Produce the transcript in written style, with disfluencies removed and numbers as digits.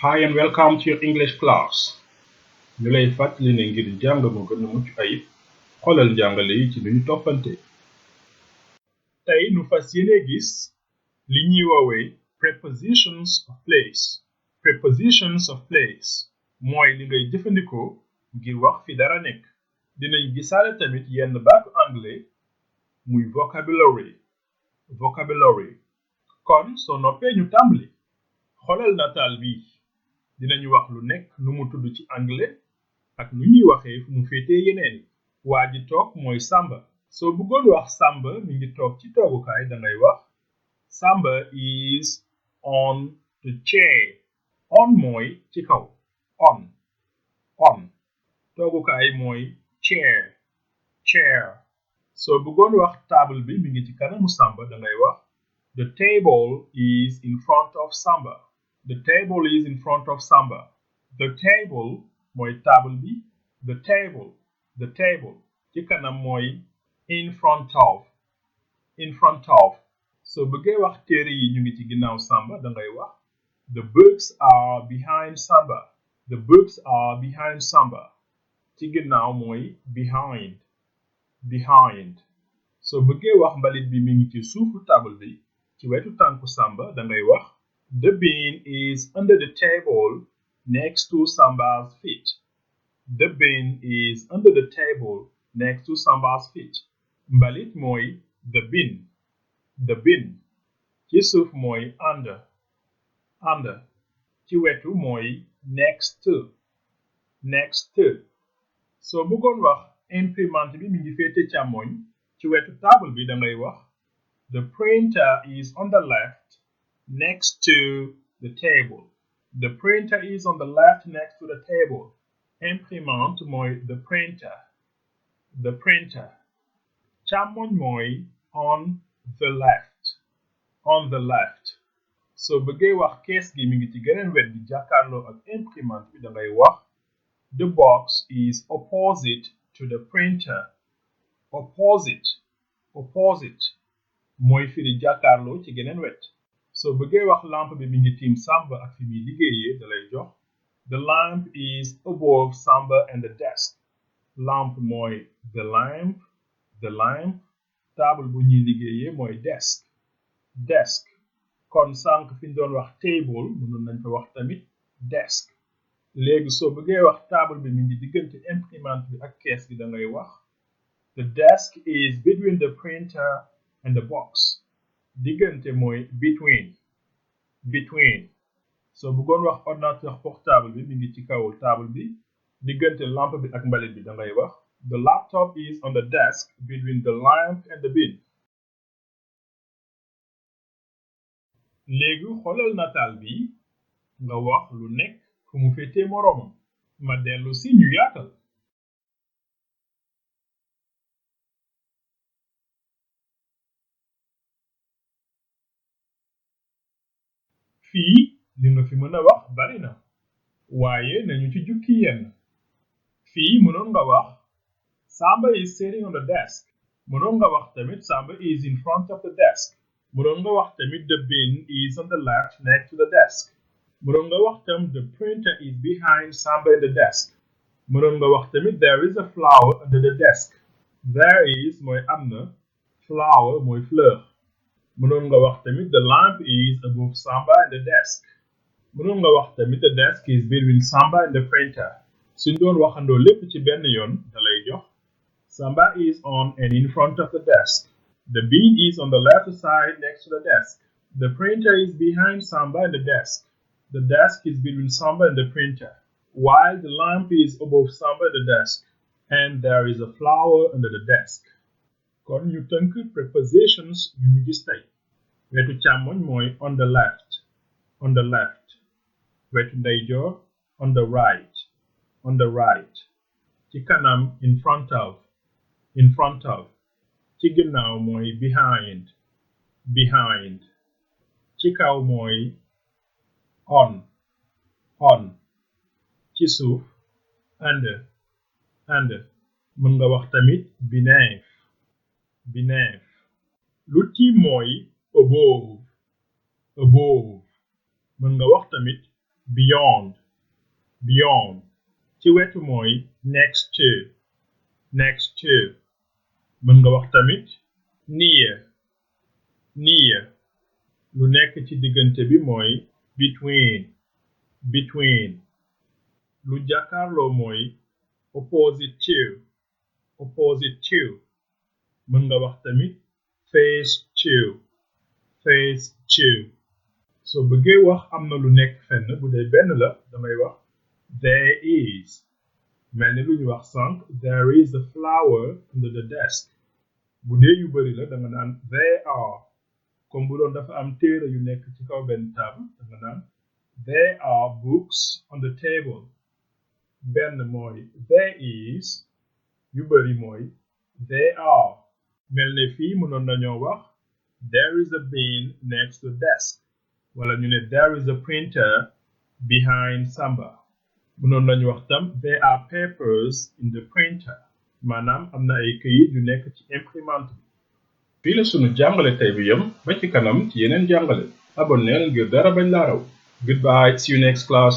Hi and welcome to your English class. ñu lay fàttali ne ngir jàng mu gën a mucc ayib xoolal njàngale yi ci nuñu toppante. tey nu fas yéene gis li ñuy woowee prepositions of place. Prepositions of place mooy li ngay jëfandikoo ngir wax fi dara nekk. dinañ gisaale tamit yenn baatu anglais muy vocabulary. kon soo noppee ñu tàmbali. xoolal nataal bi dinañu wax lu nekk nu mu tudd ci anglais ak nu ñuy waxee fu mu féetee yeneen yi. waa ji toog mooy Samba. soo bëggoon wax Samba mi ngi toog ci toogukaay dangay wax Samba is on the chair. On mooy ci kaw. On toogukaay mooy chair. soo bëggoon wax table bi mi ngi ci kanamu Samba dangay wax the table is in front of Samba. The table is in front of Samba. The table mooy table bi. The table ci kanam mooy in front of. soo bëggee wax téere yi ñu ngi ci ginnaaw Samba dangay wax the books are behind Samba. The books are behind Samba. ci ginnaaw mooy behind. soo bëggee wax mbalit bi mi ngi ci suufu table bi ci wetu tànku Samba dangay wax the bin is under the table next to Samba's feet. The bin is under the table next to Samba's feet. Mbalit mooy the bin. ci suuf mooy under. ci wetu mooy next to. soo bëggoon wax imprimante bi mi ngi féete càmmoñ ci wetu table bi dangay wax the printer is on the left next to the table. The printer is on the left next to the table. Imprimante mooy the printer. Càmmoñ mooy on the left. soo bëggee wax kees gi mi ngi ci geneen wet gi jàkkaarloo ak imprimante bi dangay wax the box is opposite to the printer. Opposite mooy firi jàkkaarloo ci geneen wet. soo bëggee wax lampe bi mi ngi tiim Samba ak fi muy liggéeyee dalay jox the lamp is above Samba and the desk. Lampe mooy the lamp. table bu ñuy liggéeyee mooy desk. kon sànq fi ñu doon wax table mënoon nañ fa wax tamit desk. léegi soo bëggee wax table bi mi ngi diggante imprimante bi ak kees gi dangay wax the desk is between the printer and the box. diggante mooy between. soo bëggoon wax ordinateur portable bi mi ngi ci kaw table bi diggante lampe bi ak mbalit bi dangay wax the laptop is on the desk between the lamp and the bin. léegi xoolal nataal bi nga wax lu nekk fu mu féetee moroomam. ma dellu si ñu yaatal. fii li nga fi mën a wax bari na waaye nañu ci jukki yenn. fii mënoon nga wax Samba is sitting on the desk. mënoon nga wax tamit Samba is in front of the desk. mënoon nga wax tamit the bin is on the left next to the desk. mënoon nga wax tam the printer is behind Samba in the desk. mënoon nga wax tamit there is a flower under the desk. There is mooy am na. Flower mooy fleur. mënoon nga wax tamit the lamp is above Samba and the desk. mënoon nga wax tamit the desk is between Samba and the printer. suñ doon waxandoo lépp ci benn yoon dalay jox Samba is on and in front of the desk. The bin is on the left side next to the desk. The printer is behind Samba and the desk. The desk is between Samba and the printer, while the lamp is above Samba and the desk, and there is a flower under the desk. kon ñu tënk prepositions yu ñu gis tey. wetu càmmoñ mooy on the left. wetu ndeyjoor on the right. ci kanam in front of. ci ginnaaw mooy behind. ci kaw mooy on. ci suuf under. mën nga wax tamit beneath. lu tiim mooy above. mën nga wax tamit beyond beyond ci wetu mooy next to mën nga wax tamit near lu nekk ci diggante bi mooy between lu jàkkaarloo mooy opposite to mën nga wax tamit face to soo bëggee wax am na lu nekk fenn bu dee benn la damay wax there is mel ni lu ñu wax sànq there is a flower under the desk bu dee yu bari la danga naan there are comme bu doon dafa am téere yu nekk ci kaw benn table danga naan there are books on the table benn mooy there is yu bari mooy there are mel ne fii mënoon nañoo wax there is a bin next to the desk wala ñu ne there is a printer behind Samba mënoon nañu wax tam there are papers in the printer maanaam am na ay këyit yu nekk ci imprimante bi fii la sunu jàngale tey bi yem ba ci kanam ci yeneen jàngale abonneel ngir dara bañ laa raw goodbye see you next class